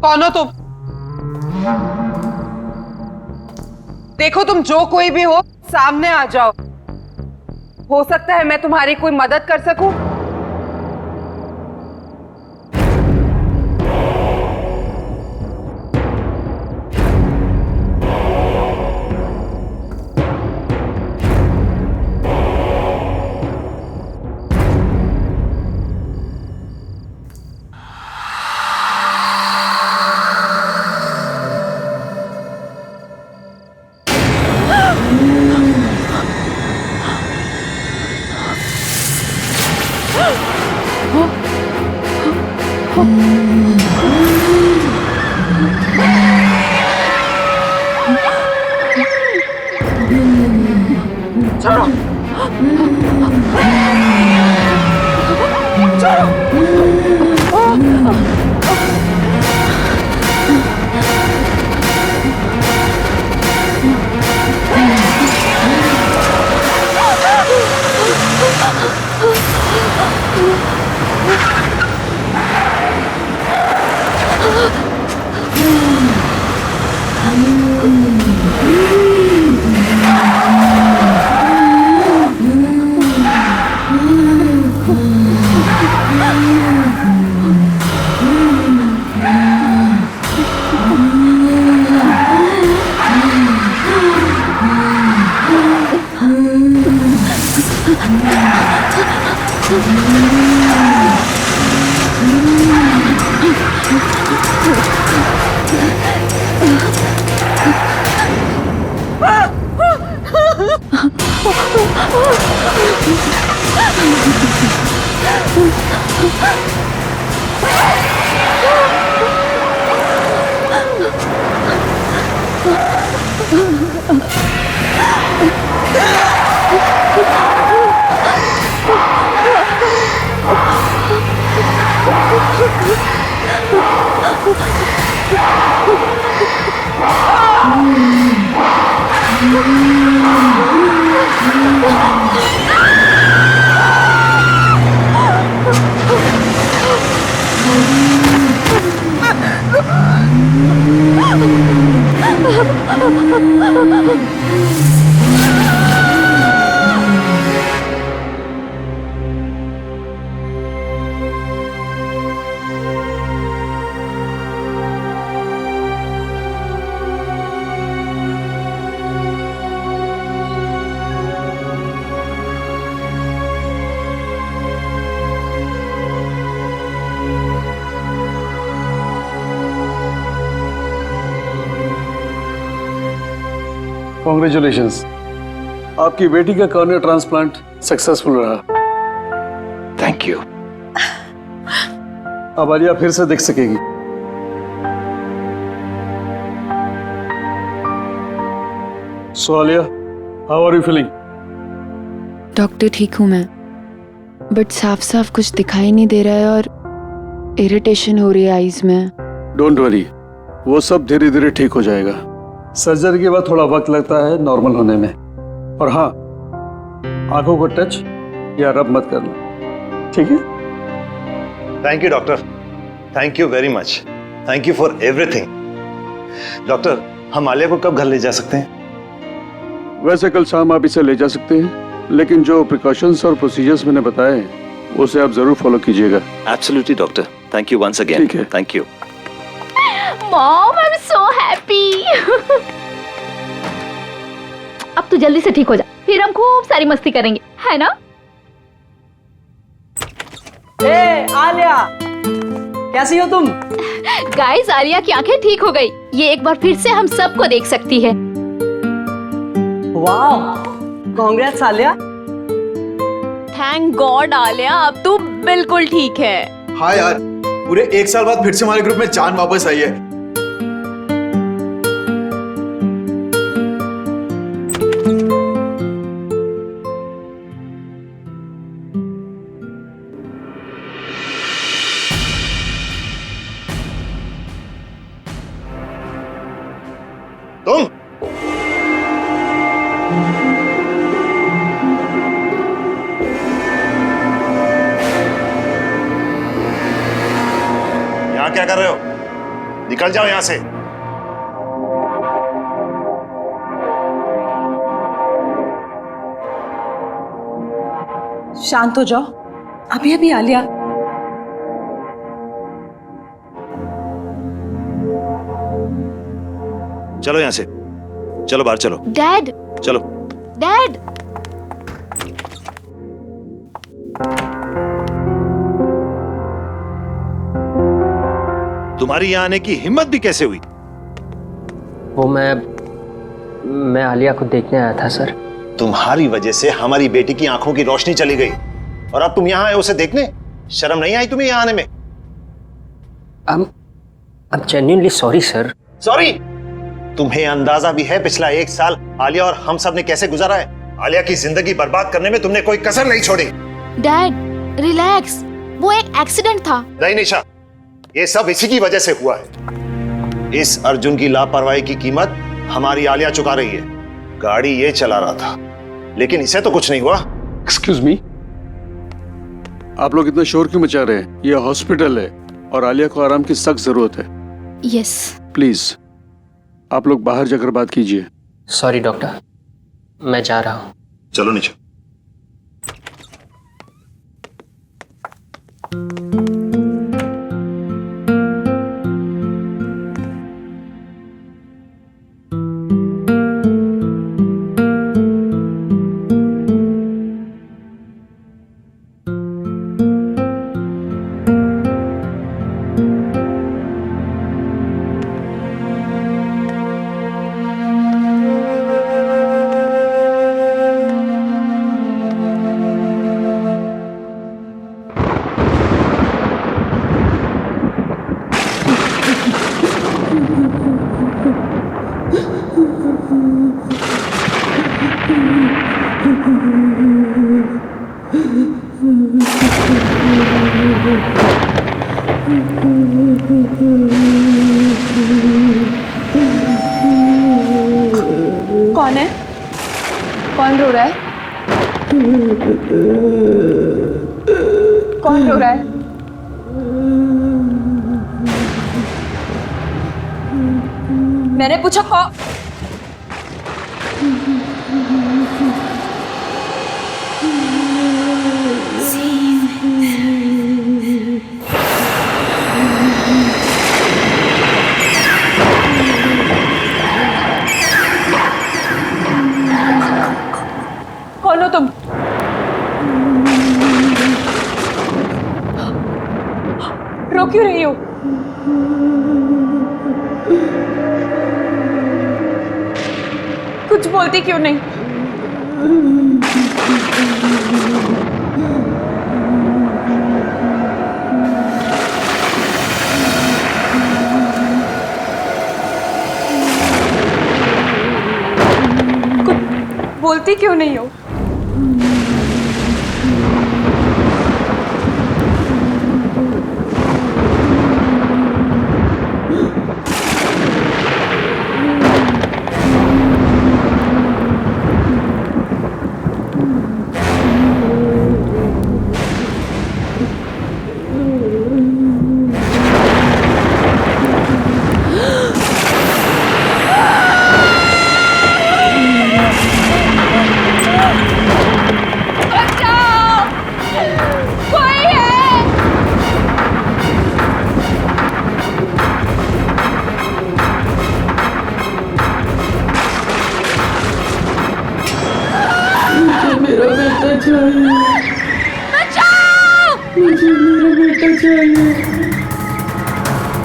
कौन हो तुम? देखो तुम जो कोई भी हो, सामने आ जाओ। हो सकता है मैं तुम्हारी कोई मदद कर सकूं। कॉन्ग्रेचुलेशंस, आपकी बेटी का कॉर्निया ट्रांसप्लांट सक्सेसफुल रहा। Thank you. अब आलिया फिर से देख सकेगी। So Alia, how are you feeling? Doctor ठीक हूँ मैं, बट साफ साफ कुछ दिखाई नहीं दे रहा है और इरिटेशन हो रही है आईज में। डोंट वरी, वो सब धीरे धीरे ठीक हो जाएगा। सर्जरी के बाद थोड़ा वक्त लगता है नॉर्मल होने में। और हाँ, आंखों को टच या रब मत करना, ठीक है? Thank you doctor, thank you very much, thank you for everything. Doctor, हम आलिया को कब घर ले जा सकते हैं? वैसे कल शाम आप इसे ले जा सकते हैं, लेकिन जो प्रिकॉशंस और प्रोसीजर्स मैंने बताए उसे आप जरूर फॉलो कीजिएगा। Absolutely doctor, thank you once again. ठीक है। Thank you. Mom, I am so happy. अब तू जल्दी से ठीक हो जा, फिर हम खूब सारी मस्ती करेंगे, है ना? ए आलिया, कैसी हो तुम? गाइस, आलिया की आंखें ठीक हो गई। ये एक बार फिर से हम सबको देख सकती है। वाह, congrats Alia. Thank God Alia, अब तू बिल्कुल ठीक है। हाँ यार, पूरे 1 साल बाद फिर से हमारे ग्रुप में जान वापस आई है। तुम यहाँ क्या कर रहे हो? निकल जाओ यहां से। शांत हो जाओ, अभी अभी आलिया। चलो यहां से, चलो बाहर चलो, डैड, चलो। डैड, तुम्हारी यहां आने की हिम्मत भी कैसे हुई? वो मैं आलिया को देखने आया था सर। तुम्हारी वजह से हमारी बेटी की आंखों की रोशनी चली गई और अब तुम यहां आए उसे देखने? शर्म नहीं आई तुम्हें यहां आने में? I'm genuinely sorry sir. Sorry? तुम्हें अंदाजा भी है पिछला 1 साल आलिया और हम सब ने कैसे गुजारा है? आलिया की जिंदगी बर्बाद करने में तुमने कोई कसर नहीं छोड़ी। डैड रिलैक्स, वो एक एक्सीडेंट था। नहीं निशा, ये सब इसी की वजह से हुआ है। इस अर्जुन की लापरवाही की कीमत हमारी आलिया चुका रही है। गाड़ी ये चला रहा था, लेकिन इसे तो कुछ नहीं हुआ। एक्सक्यूज मी, आप लोग इतना शोर क्यों मचा रहे हैं? ये हॉस्पिटल है और आलिया को आराम की सख्त जरूरत है। यस। प्लीज आप लोग बाहर जाकर बात कीजिए। सॉरी डॉक्टर, मैं जा रहा हूँ। चलो निशा। कौन है? कौन रो रहा है? कौन रो रहा है? मैंने पूछा कौन? कौन हो तुम? रो क्यों रही हो? कुछ बोलती क्यों नहीं? कुछ बोलती क्यों नहीं हो?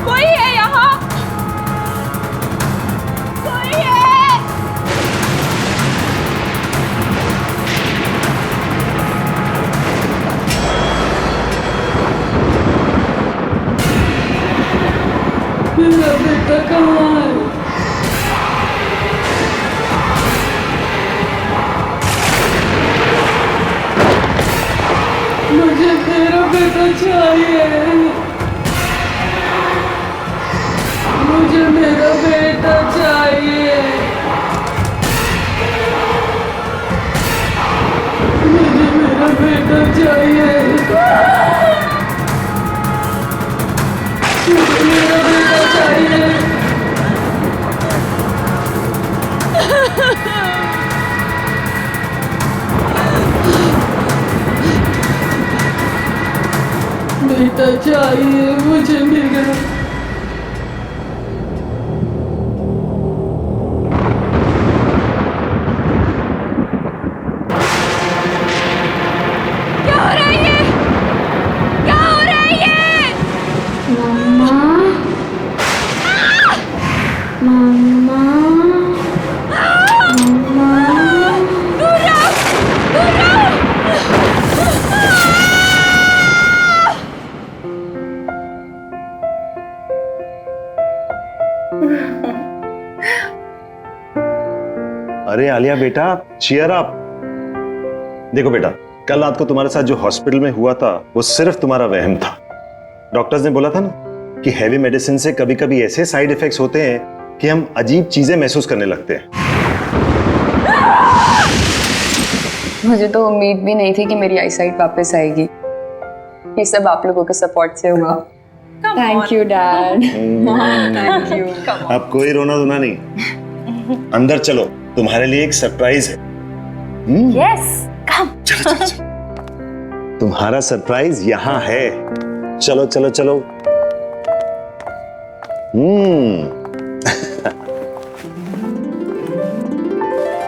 कोई है यहाँ? कोई है? मेरा बेटा कहाँ है? मुझे मेरा बेटा चाहिए। मुझे मेरा बेटा चाहिए। मुझे मेरा बेटा चाहिए। मुझे मेरा बेटा चाहिए। चाहिए मुझे मेरा। क्या हो रहा है ये? क्या हो रहा है ये? दूर रहो! दूर रहो! अरे आलिया बेटा, चीयर अप। देखो बेटा, कल रात को तुम्हारे साथ जो हॉस्पिटल में हुआ था वो सिर्फ तुम्हारा वहम था। डॉक्टर्स ने बोला था ना कि हैवी मेडिसिन से कभी कभी ऐसे साइड इफेक्ट्स होते हैं कि हम अजीब चीजें महसूस करने लगते हैं। मुझे तो उम्मीद भी नहीं थी कि मेरी आईसाइट वापस आएगी। ये सब आप लोगों के सपोर्ट से हुआ। Thank you dad. Thank you. अब कोई रोना धोना नहीं, अंदर चलो, तुम्हारे लिए एक सरप्राइज है। Yes come. चलो चलो चलो, तुम्हारा सरप्राइज यहाँ है। चलो चलो चलो।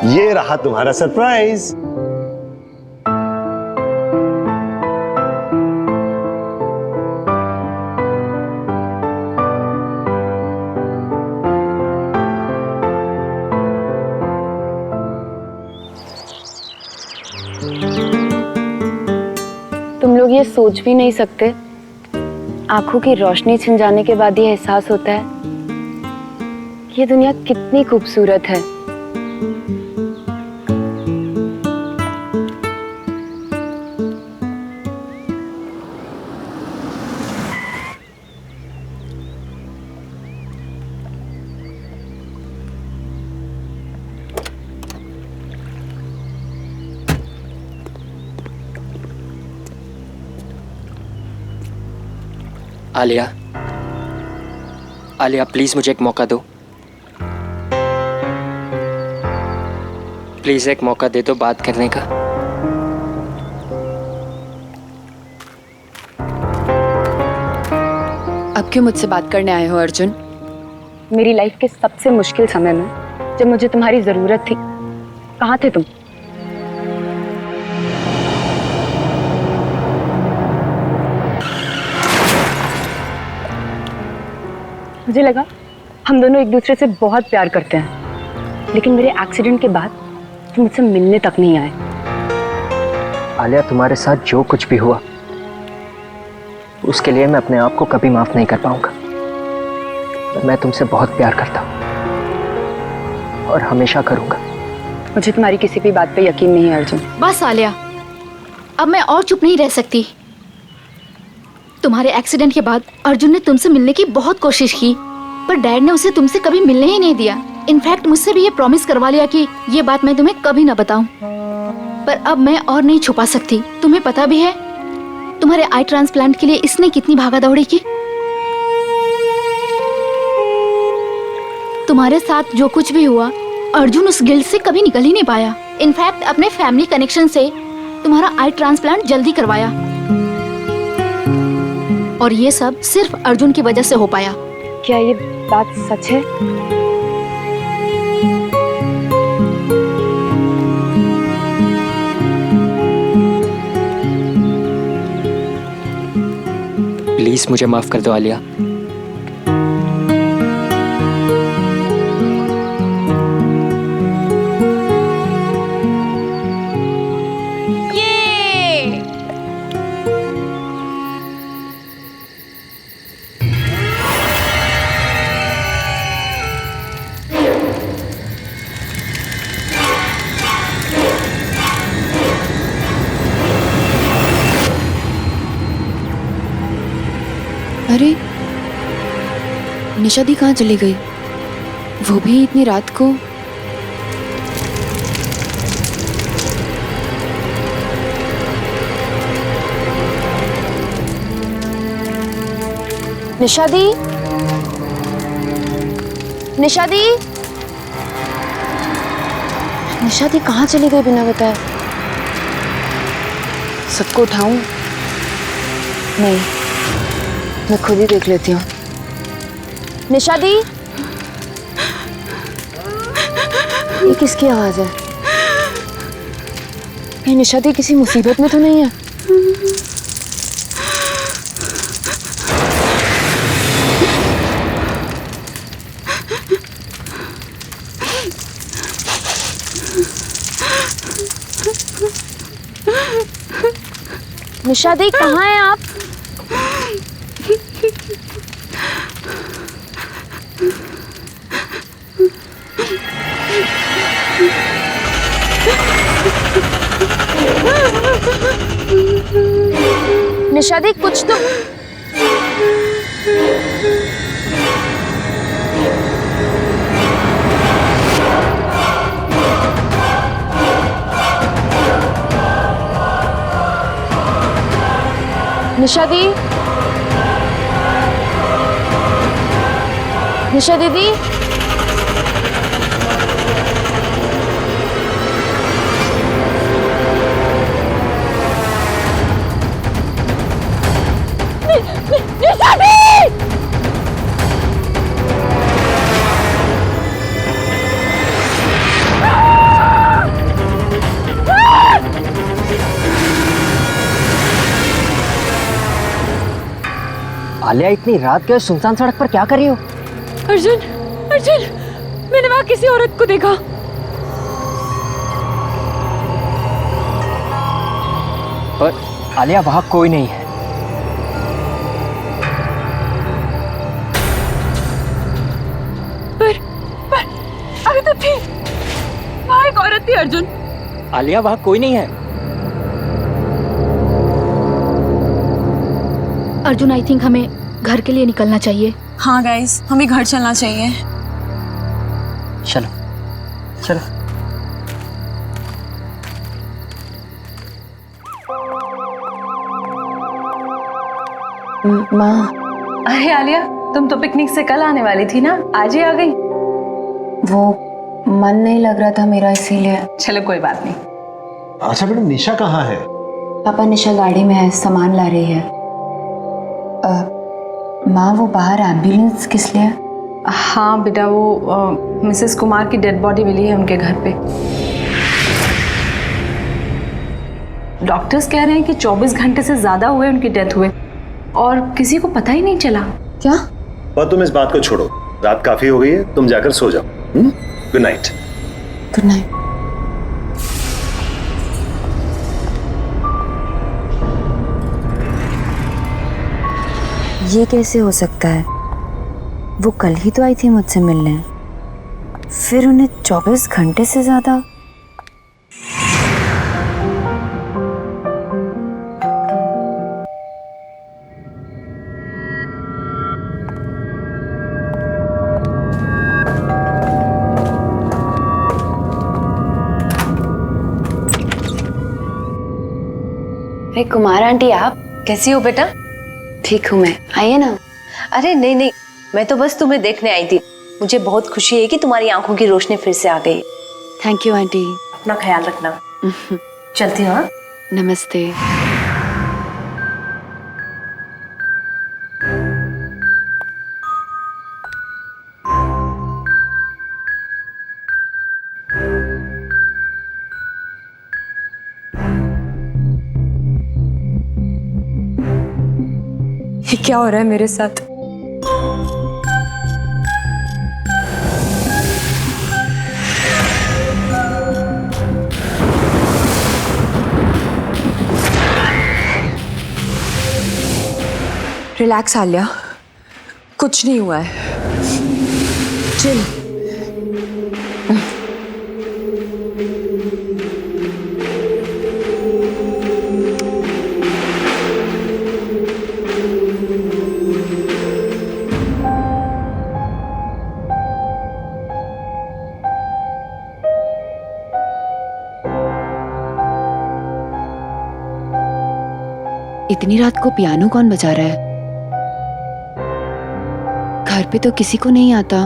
ये रहा तुम्हारा सरप्राइज। तुम लोग ये सोच भी नहीं सकते, आंखों की रोशनी छिन जाने के बाद ये एहसास होता है कि ये दुनिया कितनी खूबसूरत है। आलिया, आलिया प्लीज मुझे एक मौका दो। प्लीज एक मौका दे दो बात करने का। अब क्यों मुझसे बात करने आए हो अर्जुन? मेरी लाइफ के सबसे मुश्किल समय में जब मुझे तुम्हारी जरूरत थी, कहाँ थे तुम? मुझे लगा हम दोनों एक दूसरे से बहुत प्यार करते हैं, लेकिन मेरे एक्सीडेंट के बाद तुम मुझसे मिलने तक नहीं आए। आलिया, तुम्हारे साथ जो कुछ भी हुआ उसके लिए मैं अपने आप को कभी माफ नहीं कर पाऊंगा। मैं तुमसे बहुत प्यार करता हूं और हमेशा करूंगा। मुझे तुम्हारी किसी भी बात पे यकीन नहीं है अर्जुन। बस आलिया, अब मैं और चुप नहीं रह सकती। तुम्हारे एक्सीडेंट के बाद अर्जुन ने तुमसे मिलने की बहुत कोशिश की, पर डैड ने उसे तुमसे कभी मिलने ही नहीं दिया। इनफैक्ट मुझसे भी ये प्रॉमिस करवा लिया कि ये बात मैं तुम्हें कभी ना बताऊं। पर अब मैं और नहीं छुपा सकती। तुम्हें पता भी है तुम्हारे आई ट्रांसप्लांट के लिए इसने कितनी भागा दौड़ी की। तुम्हारे साथ जो कुछ भी हुआ, अर्जुन उस गिल्ट से कभी निकल ही नहीं पाया। इनफैक्ट अपने फैमिली कनेक्शन से तुम्हारा आई ट्रांसप्लांट जल्दी करवाया, और ये सब सिर्फ अर्जुन की वजह से हो पाया। क्या ये बात सच है? प्लीज मुझे माफ कर दो आलिया। अरे निशा दी कहाँ चली गई? वो भी इतनी रात को? निशा दी, निशा दी, निशा दी कहाँ चली गई बिना बताए? सबको उठाऊं? नहीं, मैं खुद ही देख लेती हूँ। निशा दी, ये किसकी आवाज है? कहीं निशा दी किसी मुसीबत में तो नहीं है? निशा दी कहाँ हैं आप? निशा दी कुछ तो निशा दी, निशा दीदी, निशा दी! आलिया, इतनी रात के सुनसान सड़क पर क्या कर रही हो? अर्जुन, अर्जुन, मैंने वहां किसी औरत को देखा। पर आलिया, वहां कोई नहीं है। पर अभी तो थी, वहां एक औरत थी अर्जुन। आलिया, वहां कोई नहीं है। अर्जुन, आई थिंक हमें घर के लिए निकलना चाहिए। हाँ गाइस, हमें घर चलना चाहिए। चलो चलो। माँ, अरे आलिया, तुम तो पिकनिक से कल आने वाली थी ना, आज ही आ गई? वो मन नहीं लग रहा था मेरा, इसीलिए। चलो कोई बात नहीं। अच्छा बेटा, निशा कहाँ है? पापा, निशा गाड़ी में है, सामान ला रही है। माँ, वो बाहर एम्बुलेंस किस लिए? हाँ बेटा, वो मिसेस कुमार की डेड बॉडी मिली है उनके घर पे। डॉक्टर्स कह रहे हैं कि 24 घंटे से ज्यादा हुए उनकी डेथ हुए और किसी को पता ही नहीं चला। क्या? पर तुम इस बात को छोड़ो, रात काफी हो गई है, तुम जाकर सो जाओ। Good night. Good night. ये कैसे हो सकता है? वो कल ही तो आई थी मुझसे मिलने, फिर उन्हें 24 घंटे से ज्यादा। अरे कुमार आंटी, आप कैसी हो बेटा? ठीक हूँ मैं, आइए ना। अरे नहीं नहीं, मैं तो बस तुम्हें देखने आई थी। मुझे बहुत खुशी है कि तुम्हारी आंखों की रोशनी फिर से आ गई। Thank you aunty. अपना ख्याल रखना। चलती हूँ। हाँ, नमस्ते। ये क्या हो रहा है मेरे साथ? रिलैक्स आलिया, कुछ नहीं हुआ है। चिल। इतनी रात को पियानो कौन बजा रहा है? घर पे तो किसी को नहीं आता।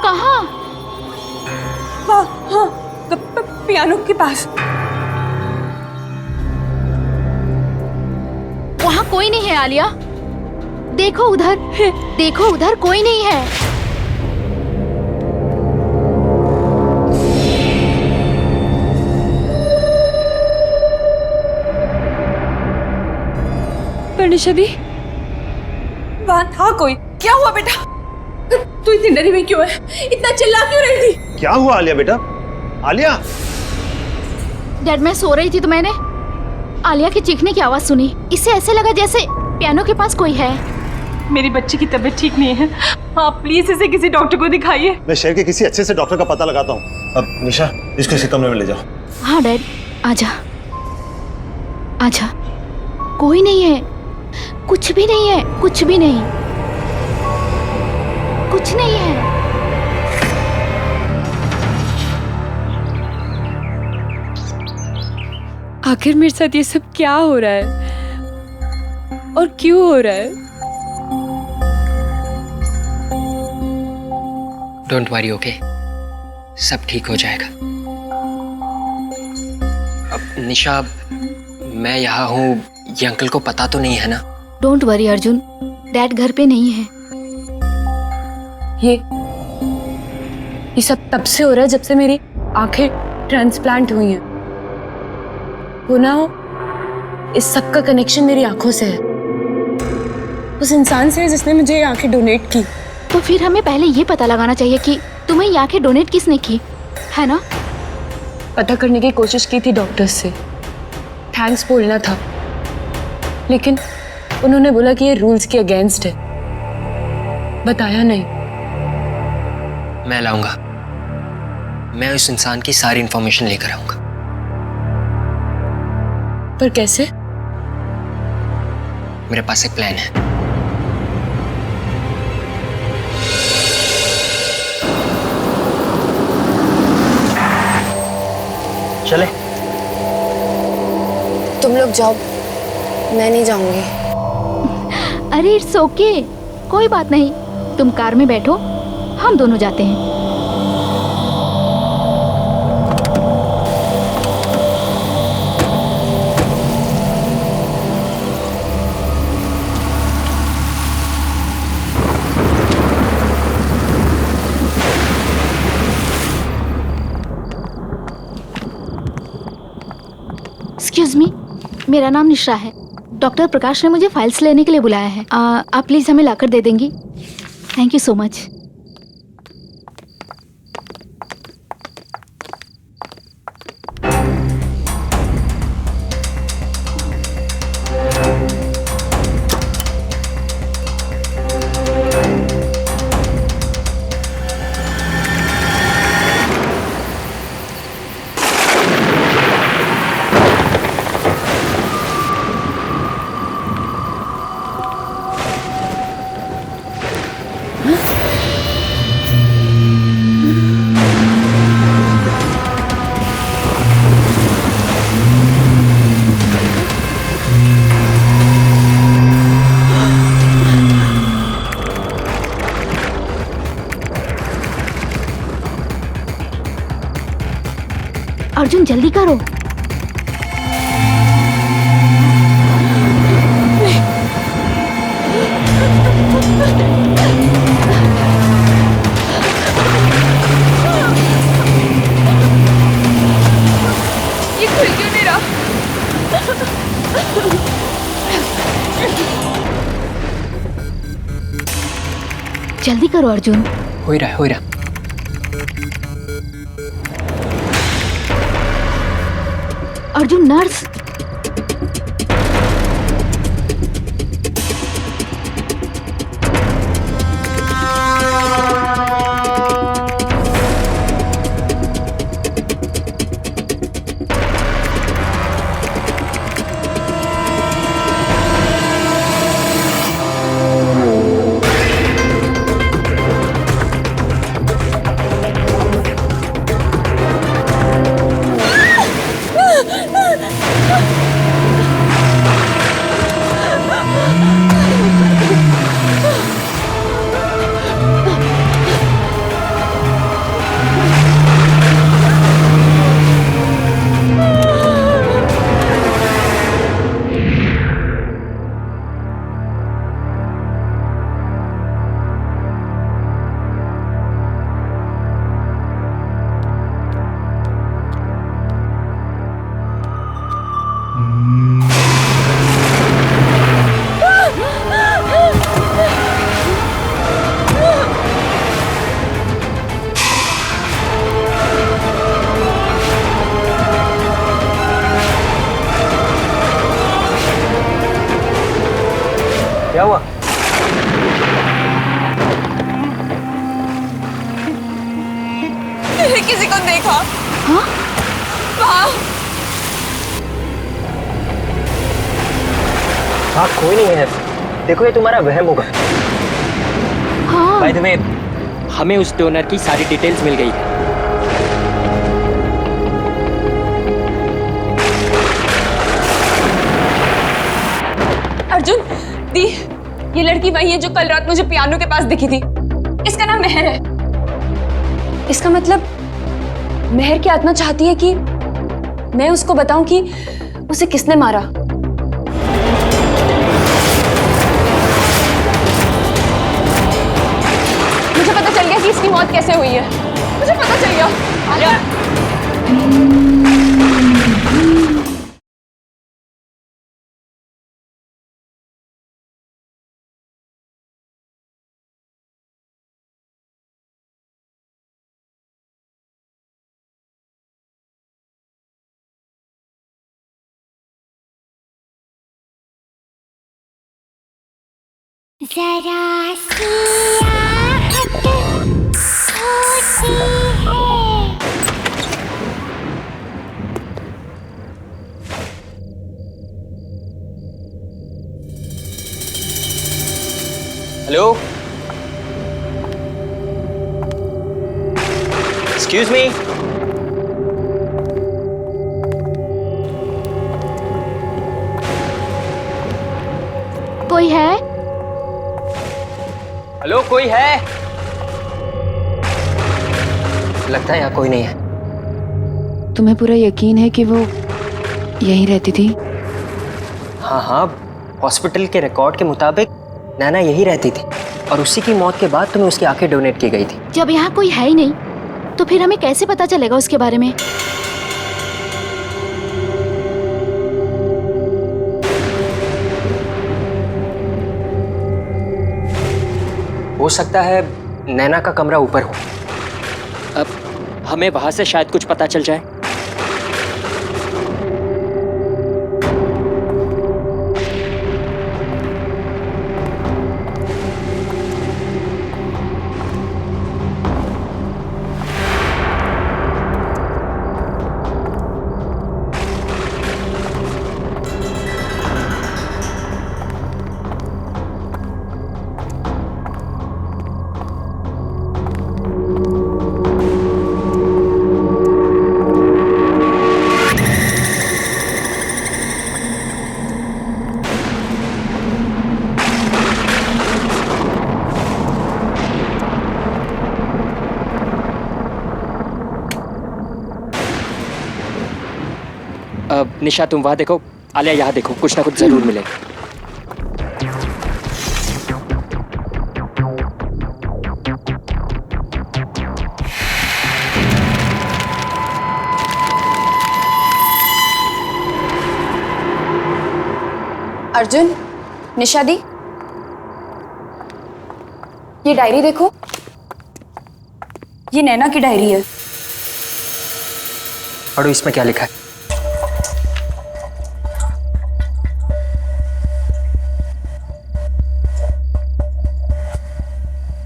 कहाँ? हाँ, पियानो के पास। वहाँ कोई नहीं है आलिया। देखो उधर, देखो उधर कोई नहीं है। पर निशा दी, वहाँ था कोई। क्या हुआ बेटा? तू इतनी डरी हुई क्यों है? इतना चिल्ला क्यों रही थी? क्या हुआ आलिया बेटा? आलिया! डैड, मैं सो रही थी तो मैंने आलिया की चीखने की आवाज सुनी। इससे ऐसे लगा जैसे पियानो के पास कोई है। मेरी बच्ची की तबीयत ठीक नहीं है, आप प्लीज इसे किसी डॉक्टर को दिखाइए। मैं शहर के किसी अच्छे से डॉक्टर का पता लगाता हूँ। अब निशा, इसको इसी कमरे में ले जाओ। हाँ डैड, आजा आजा। कोई नहीं है, कुछ भी नहीं है, कुछ भी नहीं, कुछ नहीं है। आखिर मेरे साथ ये सब क्या हो रहा है और क्यों हो रहा है? Don't worry, okay? सब ठीक हो जाएगा। अब निशा, मैं यहाँ हूँ, ये अंकल को पता तो नहीं है ना? डोंट वरी अर्जुन, डैड घर पे नहीं है। ये सब तब से हो रहा है जब से मेरी आंखें ट्रांसप्लांट हुई हैं। वो ना, इस सब का कनेक्शन मेरी आंखों से है, उस इंसान से जिसने मुझे ये आंखें डोनेट की। तो फिर हमें पहले ये पता लगाना चाहिए कि तुम्हें ये आंखें डोनेट किसने की, है ना? पता करने की कोशिश की थी डॉक्टर्स से, थैंक्स बोलना था, लेकिन उन्होंने बोला कि ये रूल्स के अगेंस्ट है, बताया नहीं। मैं लाऊंगा, मैं उस इंसान की सारी इंफॉर्मेशन लेकर आऊंगा। पर कैसे? मेरे पास एक प्लान है। चले? तुम लोग जाओ, मैं नहीं जाऊंगी। अरे इट्स ओके, कोई बात नहीं। तुम कार में बैठो, हम दोनों जाते हैं। एक्सक्यूज मी, मेरा नाम निशा है। डॉक्टर प्रकाश ने मुझे फाइल्स लेने के लिए बुलाया है। आप प्लीज हमें लाकर दे देंगी? Thank you so much. Arjun जल्दी करो। ये खुल क्यों नहीं रहा? जल्दी करो अर्जुन। हो ही रहा है, हो ही रहा। अर्जुन, नर्स। किसी को देखा। हाँ? वहाँ हाँ कोई नहीं है, देखो ये तुम्हारा वहम होगा। हाँ। बाय द वे, हमें उस डोनर की सारी डिटेल्स मिल गई है। अर्जुन, दी, ये लड़की वही है जो कल रात मुझे पियानो के पास दिखी थी। इसका नाम मेहर है। इसका मतलब मेहर की आत्मा चाहती है कि मैं उसको बताऊं कि उसे किसने मारा। मुझे पता चल गया कि इसकी मौत कैसे हुई है। मुझे पता चल गया। जरा सी आहट होती है। Hello, excuse me. कोई है? हेलो, कोई है? लगता है यहाँ कोई नहीं है। तुम्हें पूरा यकीन है कि वो यहीं रहती थी? हाँ हाँ, हॉस्पिटल के रिकॉर्ड के मुताबिक नैना यही रहती थी और उसी की मौत के बाद तुम्हें उसकी आंखें डोनेट की गई थी। जब यहाँ कोई है ही नहीं तो फिर हमें कैसे पता चलेगा उसके बारे में? हो सकता है नैना का कमरा ऊपर हो। अब हमें वहां से शायद कुछ पता चल जाए। निशा, तुम वहां देखो, आलिया यहाँ देखो, कुछ ना कुछ जरूर मिलेगा। अर्जुन, निशा दी, ये डायरी देखो, ये नैना की डायरी है। पढ़ो, इसमें क्या लिखा है?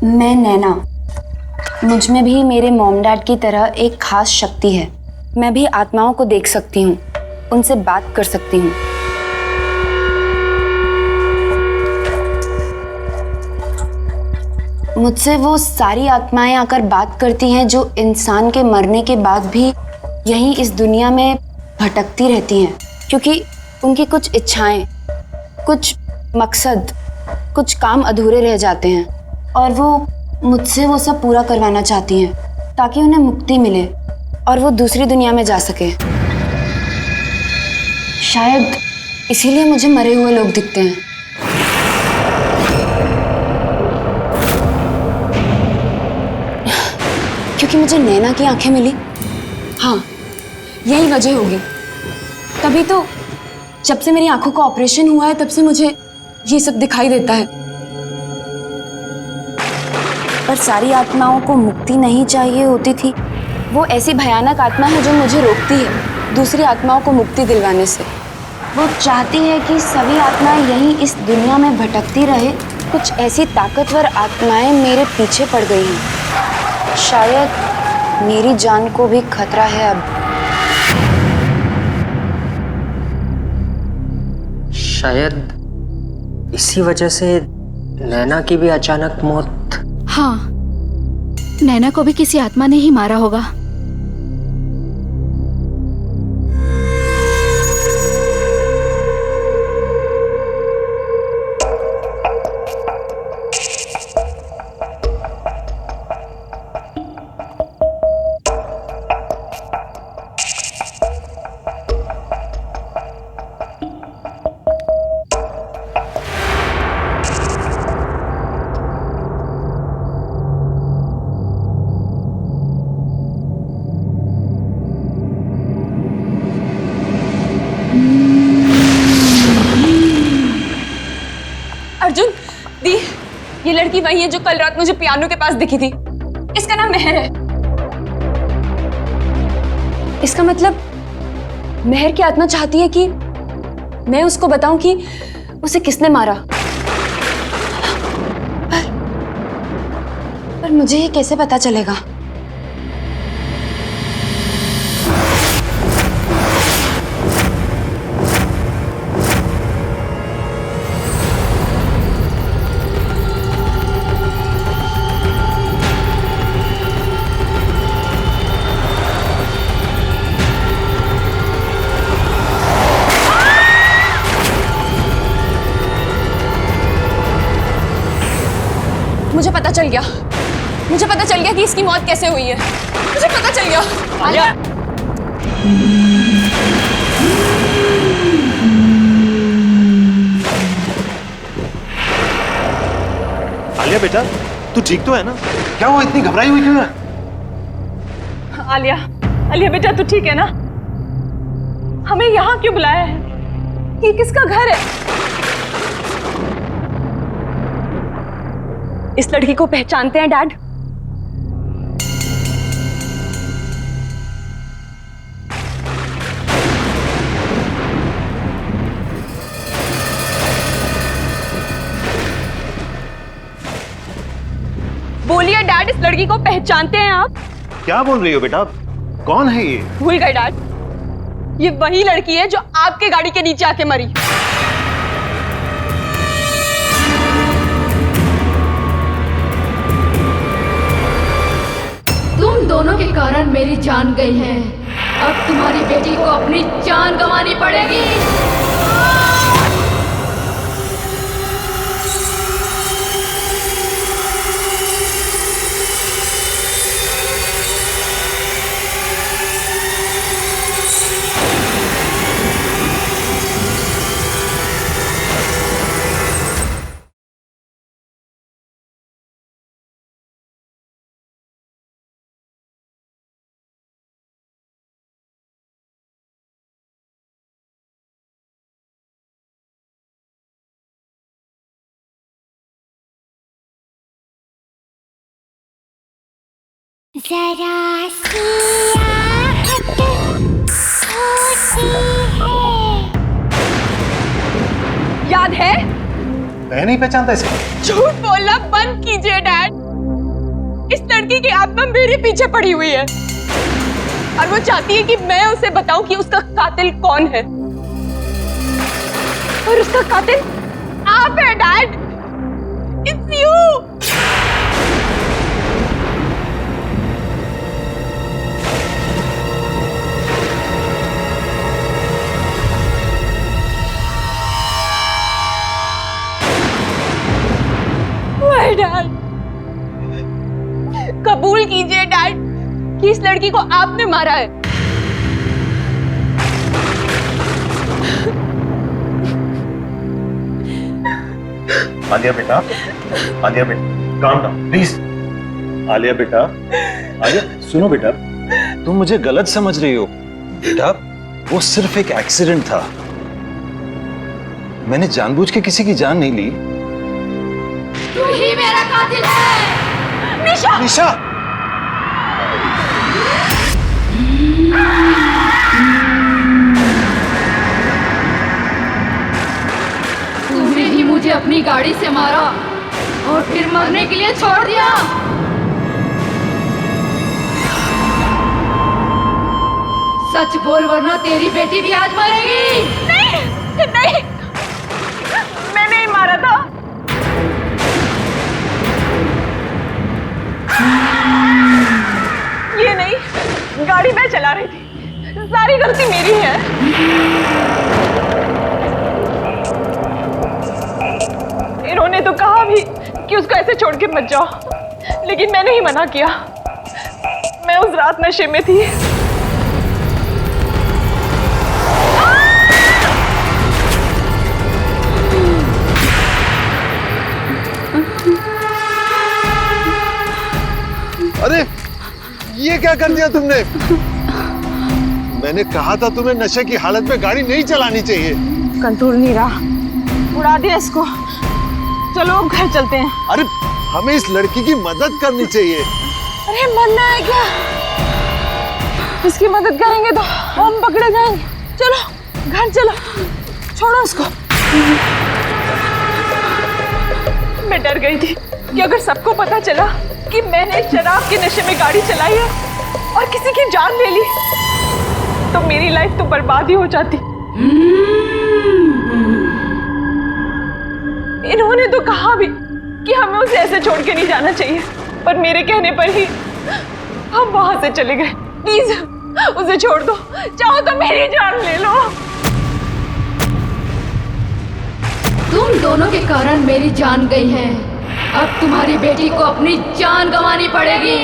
मैं नैना, मुझ में भी मेरे मॉम डैड की तरह एक खास शक्ति है। मैं भी आत्माओं को देख सकती हूँ, उनसे बात कर सकती हूँ। मुझसे वो सारी आत्माएं आकर बात करती हैं जो इंसान के मरने के बाद भी यहीं इस दुनिया में भटकती रहती हैं, क्योंकि उनकी कुछ इच्छाएं, कुछ मकसद, कुछ काम अधूरे रह जाते हैं और वो मुझसे वो सब पूरा करवाना चाहती हैं ताकि उन्हें मुक्ति मिले और वो दूसरी दुनिया में जा सके। शायद इसीलिए मुझे मरे हुए लोग दिखते हैं। क्योंकि मुझे नैना की आंखें मिली। हाँ, यही वजह होगी। तभी तो जब से मेरी आंखों का ऑपरेशन हुआ है तब से मुझे ये सब दिखाई देता है। पर सारी आत्माओं को मुक्ति नहीं चाहिए होती थी। वो ऐसी भयानक आत्मा है जो मुझे रोकती है दूसरी आत्माओं को मुक्ति दिलवाने से। वो चाहती है कि सभी आत्माएं यहीं इस दुनिया में भटकती रहे। कुछ ऐसी ताकतवर आत्माएं मेरे पीछे पड़ गई हैं। शायद मेरी जान को भी खतरा है अब। शायद इसी वजह से नैना की भी अचानक मौत। हाँ, नैना को भी किसी आत्मा ने ही मारा होगा। अर्जुन, दी, ये लड़की वही है जो कल रात मुझे पियानो के पास दिखी थी। इसका नाम मेहर है। इसका मतलब मेहर की आत्मा चाहती है कि मैं उसको बताऊं कि उसे किसने मारा। पर मुझे ये कैसे पता चलेगा? मुझे पता चल गया कि इसकी मौत कैसे हुई है। मुझे पता चल गया। आलिया, आलिया बेटा, तू ठीक तो है ना? क्या हुआ, इतनी घबराई हुई क्यों है? आलिया, आलिया बेटा तू ठीक है ना? हमें यहाँ क्यों बुलाया है? ये किसका घर है? इस लड़की को पहचानते हैं डैड? बोलिए डैड, इस लड़की को पहचानते हैं आप? क्या बोल रही हो बेटा? कौन है ये? भूल गए डैड, ये वही लड़की है जो आपके गाड़ी के नीचे आके मरी। तुम दोनों के कारण मेरी जान गई है। अब तुम्हारी बेटी को अपनी जान गंवानी पड़ेगी। जरा सी आहट होती है। याद है? मैं नहीं पहचानता इसे। झूठ बोलना बंद कीजिए डैड। इस लड़की की आत्मा मेरे पीछे पड़ी हुई है और वो चाहती है कि मैं उसे बताऊं कि उसका कातिल कौन है। और उसका कातिल आप है डैड। It's you. डैड, कबूल कीजिए डैड कि इस लड़की को आपने मारा है। आलिया बेटा, आलिया बेटा, काम डाउन प्लीज। आलिया बेटा, आलिया सुनो बेटा, तुम मुझे गलत समझ रही हो। बेटा, वो सिर्फ एक एक्सीडेंट था। मैंने जानबूझ के किसी की जान नहीं ली। तू ही मेरा कातिल है। निशा! निशा! तूने ही मुझे अपनी गाड़ी से मारा और फिर मरने के लिए छोड़ दिया। सच बोल वरना तेरी बेटी भी आज मरेगी। नहीं नहीं, मैंने ही मारा था। ये नहीं, गाड़ी मैं चला रही थी, सारी गलती मेरी है। इन्होंने तो कहा भी कि उसको ऐसे छोड़ के मत जाओ, लेकिन मैंने ही मना किया। मैं उस रात नशे में थी। अरे ये क्या कर दिया तुमने? मैंने कहा था तुम्हें नशे की हालत में गाड़ी नहीं चलानी चाहिए। कंट्रोल नहीं रहा, उड़ा दिया इसको। चलो अब घर चलते हैं। अरे हमें इस लड़की की मदद करनी चाहिए। अरे मरना है क्या? इसकी मदद करेंगे तो हम पकड़े जाएंगे। चलो घर चलो, छोड़ो उसको। मैं डर गई थी कि अगर सबको पता चला कि मैंने शराब के नशे में गाड़ी चलाई है और किसी की जान ले ली, तो मेरी लाइफ तो बर्बाद ही हो जाती। इन्होंने तो कहा भी कि हमें उसे ऐसे छोड़ के नहीं जाना चाहिए, पर मेरे कहने पर ही हम वहां से चले गए। प्लीज उसे छोड़ दो, चाहो तो मेरी जान ले लो। तुम दोनों के कारण मेरी जान गई है, अब तुम्हारी बेटी को अपनी जान गंवानी पड़ेगी।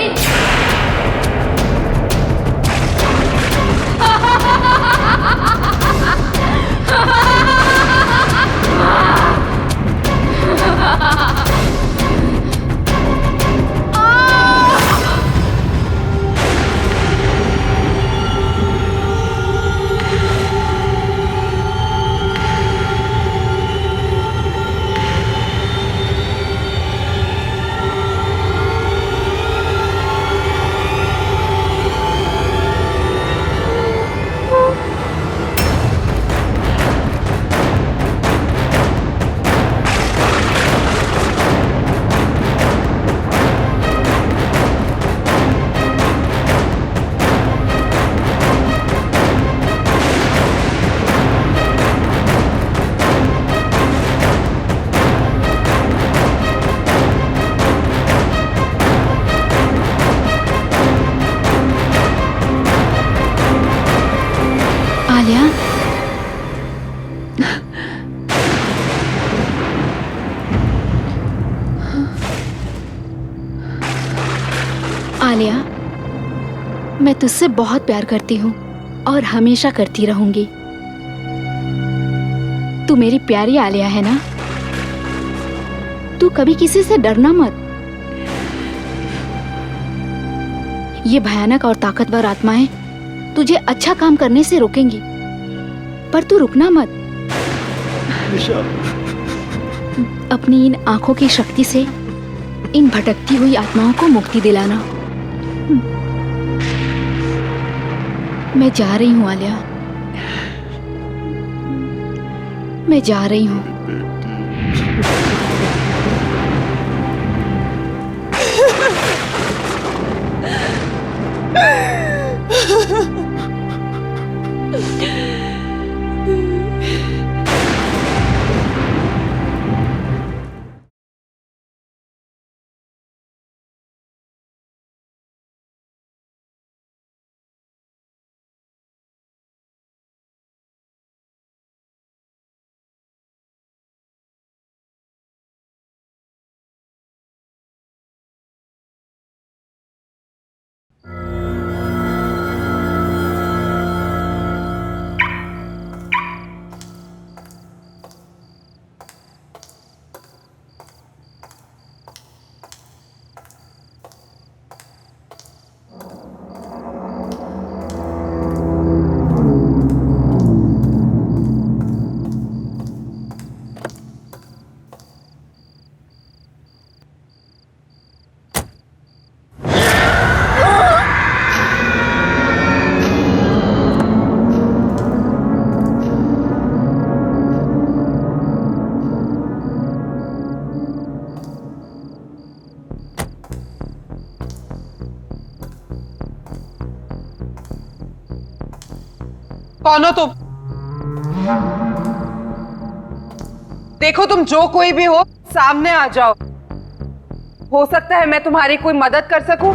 आलिया, आलिया, मैं तुझसे बहुत प्यार करती हूँ और हमेशा करती रहूंगी। तू मेरी प्यारी आलिया है ना? तू कभी किसी से डरना मत। ये भयानक और ताकतवर आत्माएं तुझे अच्छा काम करने से रोकेंगी, पर तू रुकना मत। अपनी इन आंखों की शक्ति से इन भटकती हुई आत्माओं को मुक्ति दिलाना। मैं जा रही हूँ आलिया, मैं जा रही हूँ। कौन हो तुम? देखो तुम जो कोई भी हो सामने आ जाओ। हो सकता है मैं तुम्हारी कोई मदद कर सकूं।